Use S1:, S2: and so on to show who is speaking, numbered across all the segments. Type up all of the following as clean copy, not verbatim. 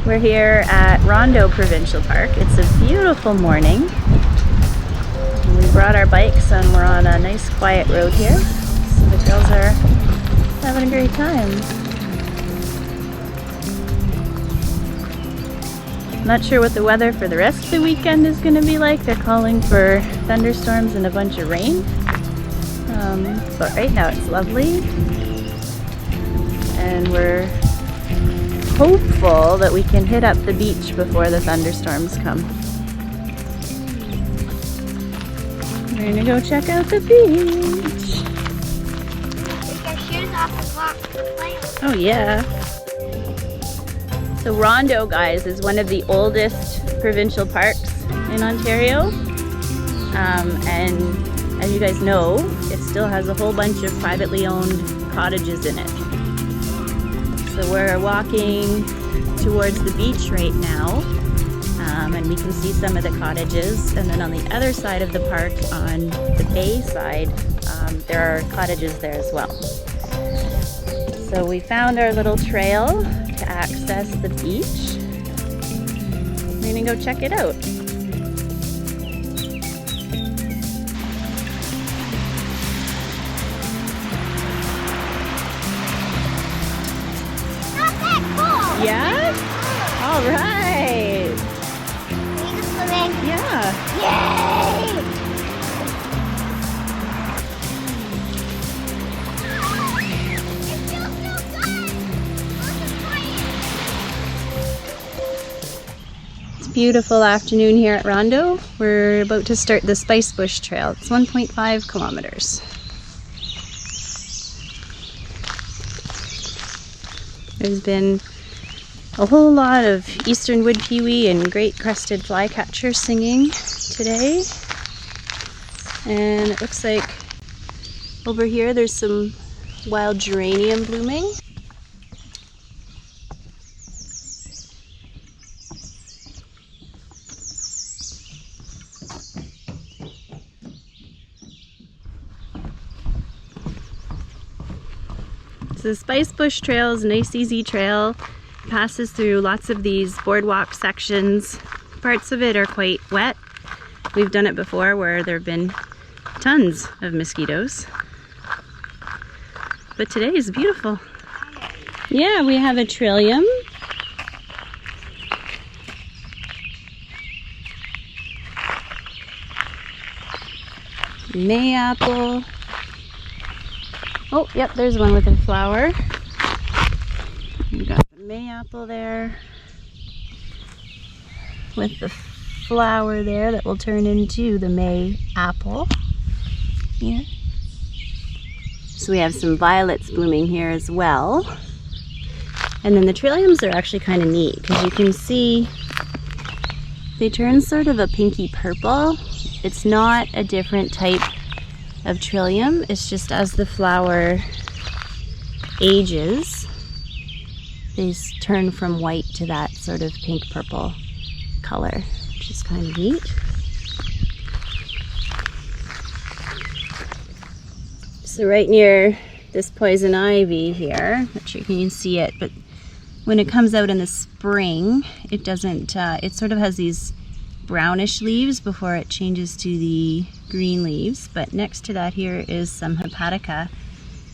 S1: We're here at Rondeau Provincial Park. It's a beautiful morning. We brought our bikes and we're on a nice quiet road here. So the girls are having a great time. Not sure what the weather for the rest of the weekend is going to be like. They're calling for thunderstorms and a bunch of rain. But right now it's lovely. And we're hopeful that we can hit up the beach before the thunderstorms come. We're gonna go check out the beach.
S2: Take your shoes off and walk the place.
S1: Oh yeah. So Rondo, guys, is one of the oldest provincial parks in Ontario. And as you guys know, it still has a whole bunch of privately owned cottages in it. So we're walking towards the beach right now, and we can see some of the cottages. And then on the other side of the park, on the bay side, there are cottages there as well. So we found our little trail to access the beach. We're gonna go check it out. Yeah? All right.
S2: Need a swimming.
S1: Yeah.
S2: Yay! It feels so good.
S1: It's a beautiful afternoon here at Rondo. We're about to start the Spice Bush Trail. It's 1.5 kilometers. There's been a whole lot of eastern wood pewee and great crested flycatcher singing today. And it looks like over here there's some wild geranium blooming. So the Spice Bush Trail is a nice easy trail. Passes through lots of these boardwalk sections. Parts of it are quite wet. We've done it before where there have been tons of mosquitoes. But today is beautiful. Yeah, we have a trillium. Mayapple. Oh, yep, there's one with a flower. We've got the mayapple there with the flower there that will turn into the May apple here. So we have some violets blooming here as well. And then the trilliums are actually kind of neat because you can see they turn sort of a pinky purple. It's not a different type of trillium, it's just as the flower ages, they turn from white to that sort of pink purple color, which is kind of neat. So right near this poison ivy here, not sure if you can see it, but when it comes out in the spring, it doesn't, it sort of has these brownish leaves before it changes to the green leaves. But next to that here is some hepatica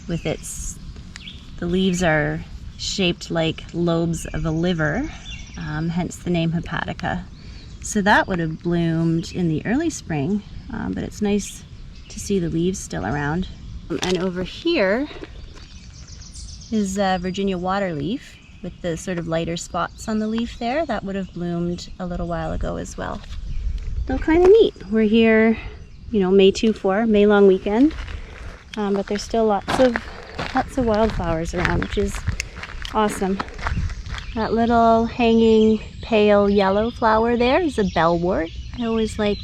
S1: with the leaves are shaped like lobes of a liver, hence the name hepatica. So that would have bloomed in the early spring, but it's nice to see the leaves still around. And over here is Virginia waterleaf with the sort of lighter spots on the leaf there. That would have bloomed a little while ago as well. So kind of neat. We're here, you know, May 2-4, May long weekend, but there's still lots of wildflowers around, which is awesome. That little hanging pale yellow flower there is a bellwort. I always like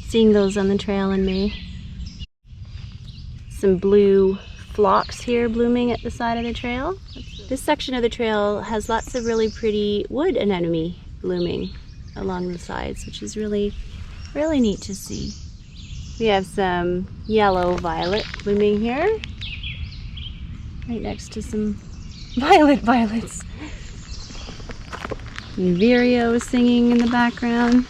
S1: seeing those on the trail in May. Some blue phlox here blooming at the side of the trail. This section of the trail has lots of really pretty wood anemone blooming along the sides, which is really, really neat to see. We have some yellow violet blooming here, right next to some violets. And Vireo is singing in the background.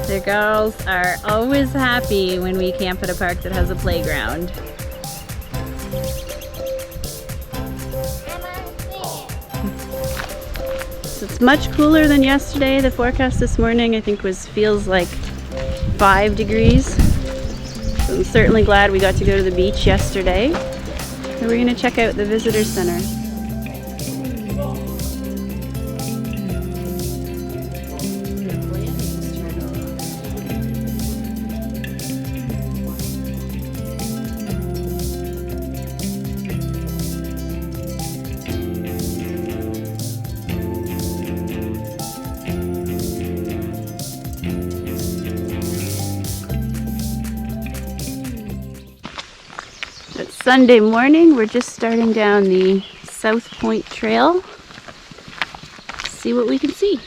S1: The girls are always happy when we camp at a park that has a playground. So it's much cooler than yesterday. The forecast this morning I think feels like 5 degrees. So I'm certainly glad we got to go to the beach yesterday. So we're going to check out the visitor center. It's Sunday morning. We're just starting down the South Point Trail. See what we can see.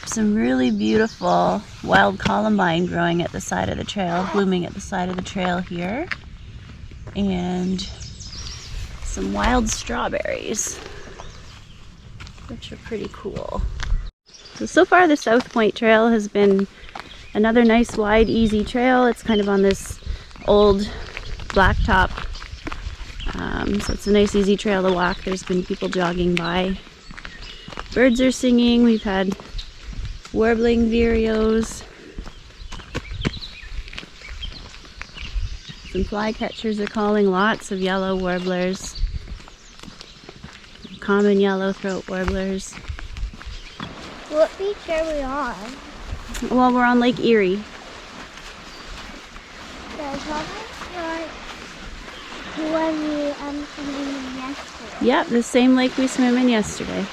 S1: Some really beautiful wild columbine growing at the side of the trail, blooming at the side of the trail here. And some wild strawberries, which are pretty cool. So far the South Point Trail has been another nice, wide, easy trail. It's kind of on this old blacktop, so it's a nice easy trail to walk. There's been people jogging by. Birds are singing. We've had warbling vireos. Some flycatchers are calling, lots of yellow warblers, common yellow-throat warblers.
S2: What beach are we on?
S1: Well, we're on Lake Erie.
S2: When we swam in yesterday.
S1: Yeah, the same lake we swam in yesterday.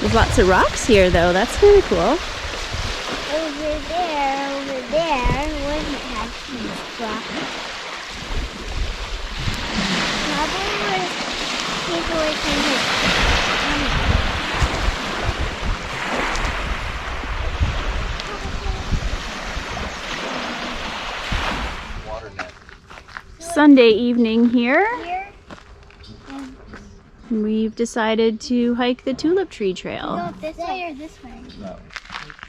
S1: There's lots of rocks here though, that's kind of cool.
S2: Over there, wouldn't have these rocks. Probably where people were trying to.
S1: Sunday evening here. We've decided to hike the Tulip Tree Trail.
S2: Go this way or this way?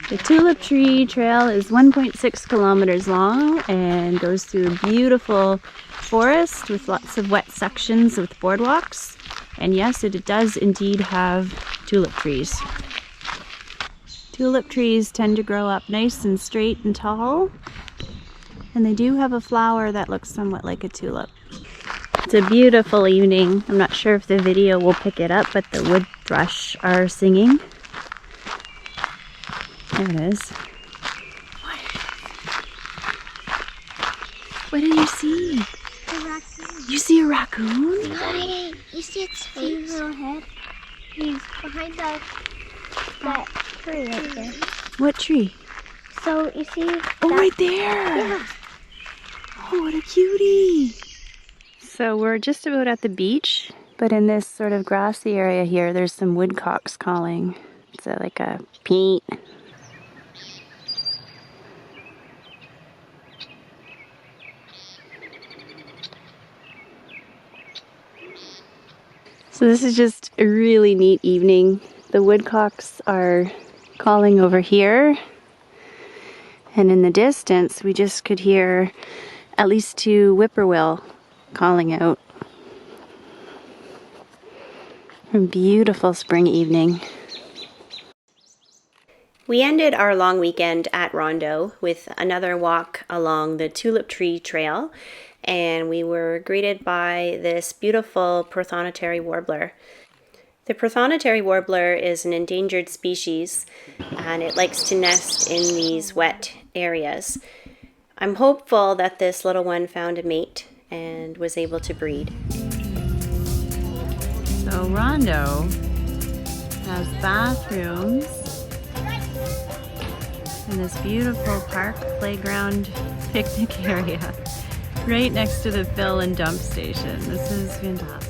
S1: The Tulip Tree Trail is 1.6 kilometers long and goes through a beautiful forest with lots of wet sections with boardwalks. And yes, it does indeed have tulip trees. Tulip trees tend to grow up nice and straight and tall. And they do have a flower that looks somewhat like a tulip. It's a beautiful evening. I'm not sure if the video will pick it up, but the wood thrush are singing. There it is. What do you see?
S2: A raccoon.
S1: You see a raccoon?
S2: Hey, you see its face? Little head? He's behind that tree right there.
S1: What tree?
S2: So you see?
S1: Oh, right there!
S2: Yeah.
S1: Oh, what a cutie! So we're just about at the beach, but in this sort of grassy area here, there's some woodcocks calling. It's like a peep. So this is just a really neat evening. The woodcocks are calling over here, and in the distance we just could hear at least 2 whippoorwill calling out. A beautiful spring evening. We ended our long weekend at Rondo with another walk along the Tulip Tree Trail, and we were greeted by this beautiful prothonotary warbler. The prothonotary warbler is an endangered species, and it likes to nest in these wet areas. I'm hopeful that this little one found a mate and was able to breed. So Rondo has bathrooms in this beautiful park playground picnic area right next to the fill and dump station. This is fantastic.